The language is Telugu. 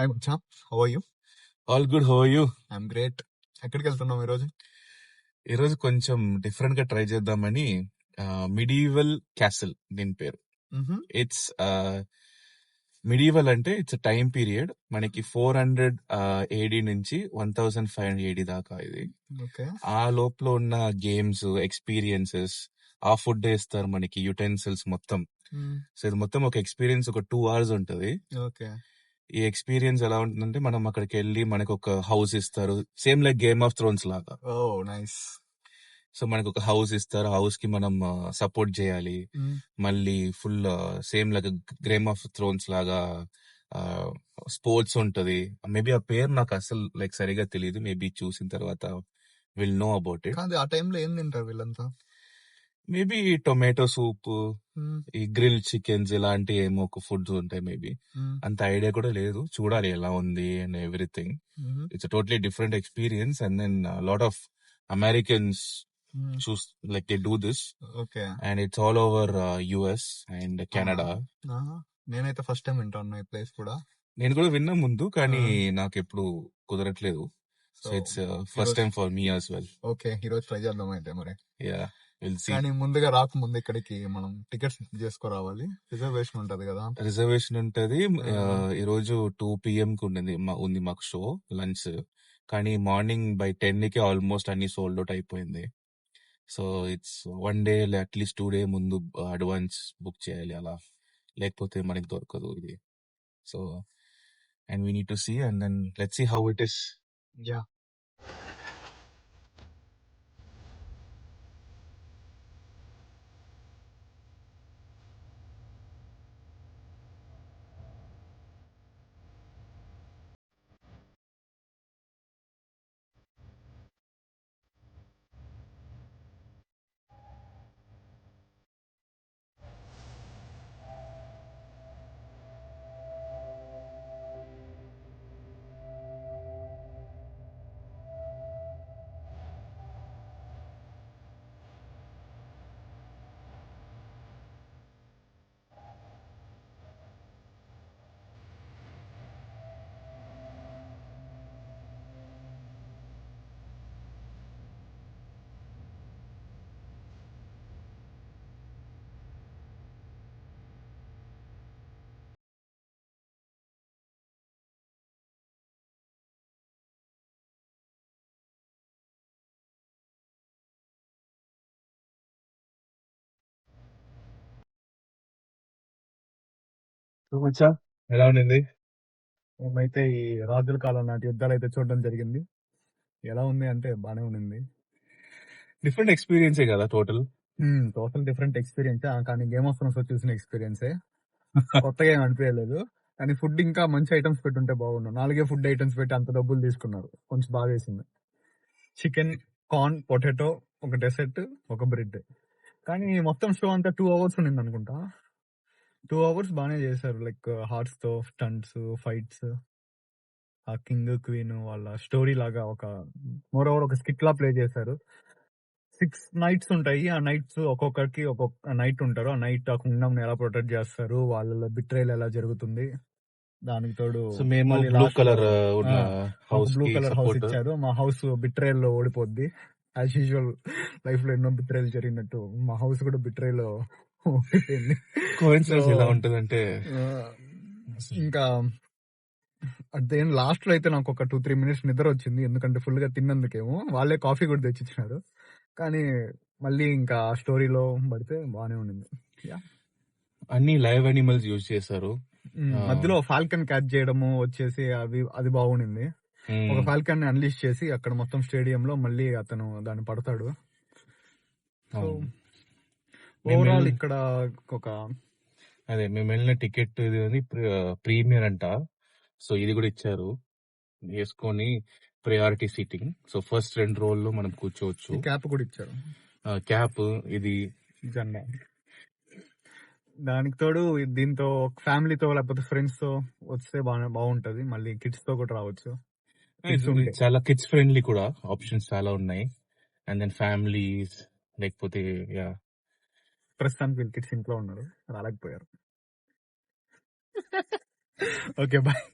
హాయ్ మచ్చా, how are you? All good. How are you? I'm great. ఎక్కడికి వెళ్తున్నాం ఈరోజు? ఈరోజు కొంచెం డిఫరెంట్ గా ట్రై చేద్దామని మిడీవల్ క్యాసిల్ దీని పేరు. ఇట్స్ మిడీవల్ అంటే ఇట్స్ టైం పీరియడ్ మనకి 400 AD నుంచి 1500 AD దాకా ఇది. ఓకే. ఆ లోపల ఉన్న గేమ్స్, ఎక్స్పీరియన్సెస్, ఆ ఫుడ్ వేస్తారు మనకి, యుటెన్సిల్స్ మొత్తం. సో ఇది మొత్తం ఒక ఎక్స్పీరియన్స్, ఒక 2 hours ఉంటది. ఓకే. ఈ ఎక్స్పీరియన్స్ ఎలా ఉంటుందంటే మనం అక్కడికి వెళ్ళి మనకు ఒక హౌస్ ఇస్తారు, same like game of Thrones లాగా. ఓ నైస్. సో మనకు ఒక హౌస్ ఇస్తారు, హౌస్ కి మనం సపోర్ట్ చేయాలి. మళ్ళీ full same like game of Thrones లాగా స్పోర్ట్స్ ఉంటది. మేబీ ఆ పేరు నాకు అసలు లైక్ సరిగా తెలియదు, మేబీ చూసిన తర్వాత విల్ నో అబౌట్ ఇట్. కాదు, ఆ టైంలో ఏం తింటారు వీళ్ళంతా? మేబీ టొమాటో సూప్, ఈ గ్రిల్ చికెన్స్ ఇలాంటి ఏమో ఒక ఫుడ్స్ ఉంటాయి. మేబీ అంత ఐడియా కూడా లేదు, చూడాలి ఎలా ఉంది and everything. It's totally different experience. And then lot of Americans choose like they do this. Okay. And it's all over US and Canada. నేనైతే ఫస్ట్ టైం వింటాను ఈ ప్లేస్ కూడా. నేను కూడా విన్నా ముందు, కానీ నాకు ఎప్పుడు కుదరట్లేదు. So it's first time for me as well. Okay, ఈరోజు ట్రై చేద్దాం అయితే మరి. Yeah, we'll see. కానీ ముందుగా రాకముందు ఇక్కడికి మనం టికెట్స్ బుక్ చేసుకోరావాలి. రిజర్వేషన్ ఉంటది కదా? రిజర్వేషన్ ఉంటది. ఈ రోజు 2 PM కి ఉంది మాకు షో లంచ్, కానీ మార్నింగ్ బై 10 కి ఆల్మోస్ట్ అన్ని సోల్డ్ అవుట్ అయిపోయింది. So it's 1 day at least 2 day ముందు అడ్వాన్స్ బుక్ చేయాలి అలా, లేకపోతే మనకి దొరకదు ఇది. So and we need to see and then let's see how it is. Yeah. ఎలా ఉండింది? మేమైతే ఈ రాజుల కాలం నాటి యుద్ధాలు అయితే చూడడం జరిగింది. ఎలా ఉంది అంటే బానే ఉంది. డిఫరెంట్ ఎక్స్పీరియన్సే కదా టోటల్. Total different experience. కానీ గేమ్ ఆఫ్ థ్రోన్స్ చూసిన ఎక్స్పీరియన్సే, కొత్తగా ఏం అనిపించలేదు. కానీ ఫుడ్ ఇంకా మంచి ఐటమ్స్ పెట్టుంటే బాగుండు. 4 ఫుడ్ ఐటమ్స్ పెట్టి అంత డబ్బులు తీసుకున్నారు, కొంచెం బాగా వేసింది. చికెన్, కార్న్, పొటాటో, ఒక డెసర్ట్, ఒక బ్రెడ్. కానీ మొత్తం షో అంతా 2 hours ఉండింది అనుకుంటా. 2 hours బాగానే చేశారు, లైక్ హార్ట్స్ తో స్టంట్స్, ఫైట్స్, ఆ కింగ్ క్వీన్ వాళ్ళ స్టోరీ లాగా ఒక మోర్ ఓవర్ ఒక స్కిట్ లా ప్లే చేశారు. 6 nights ఉంటాయి. ఆ నైట్స్ ఒక్కొక్కరికి ఒక్కొక్క నైట్ ఉంటారు. ఆ నైట్ ఆ కింగ్డమ్ ని ఎలా ప్రొటెక్ట్ చేస్తారు, వాళ్ళ బిట్రేల్ ఎలా జరుగుతుంది. దానికి తోడు మేము మళ్ళీ బ్లూ last కలర్ లో, ఉన్న హౌస్ బ్లూ కి కలర్ హౌస్ సపోర్ట్. ఇచ్చారు. మా హౌస్ బిట్రేల్ లో ఓడిపోద్ది. యాజ్ యూజువల్ లైఫ్ లో ఎన్నో బిట్రేల్ జరిగినట్టు మా హౌస్ కూడా బిట్రేల్ లో ఓడిపోయింది. కోఇన్సిడెన్స్ So, ఎలా ఉంటుందంటే ఇంకా అదేం లాస్ట్ లో అయితే నాకు ఒక 2-3 minutes నిద్ర వచ్చింది, ఎందుకంటే ఫుల్ గా తిన్నందుకేమో. వాళ్ళే కాఫీ కూడా తెచ్చిచ్చినారు. కానీ మళ్ళీ ఇంకా స్టోరీలో పడితే బానే ఉండింది. అన్ని లైవ్ అనిమల్స్ యూజ్ చేశారు. మధ్యలో ఫాల్కన్ క్యాచ్ చేయడము వచ్చేసి అది బాగుండింది. ఒక ఫాల్కన్ ని అన్లీష్ చేసి అక్కడ మొత్తం స్టేడియం లో మళ్ళీ అతను దాన్ని పడతాడు. సో ఓవరాల్ ఇక్కడ ఒక అదే మేము వెళ్ళిన టికెట్ ఇది ప్రీమియర్ అంట. సో ఇది కూడా ఇచ్చారు, వేసుకొని priority seating. So first 2 rows మనం కూర్చోవచ్చు. క్యాప్ కూడా ఇచ్చారు, క్యాప్, ఇది జెండా. దానికి తోడు దీంతో ఫ్యామిలీతో లేకపోతే ఫ్రెండ్స్ తో వస్తే బాగుంటది. మళ్ళీ కిడ్స్ తో కూడా రావచ్చు. చాలా కిడ్స్ ఫ్రెండ్లీ కూడా ఆప్షన్స్ చాలా ఉన్నాయి. అండ్ దెన్ ఫ్యామిలీస్ లేకపోతే ప్రస్తుతానికి వీళ్ళు కిడ్స్ ఇంట్లో ఉన్నారు, రాలేకపోయారు. Okay bye.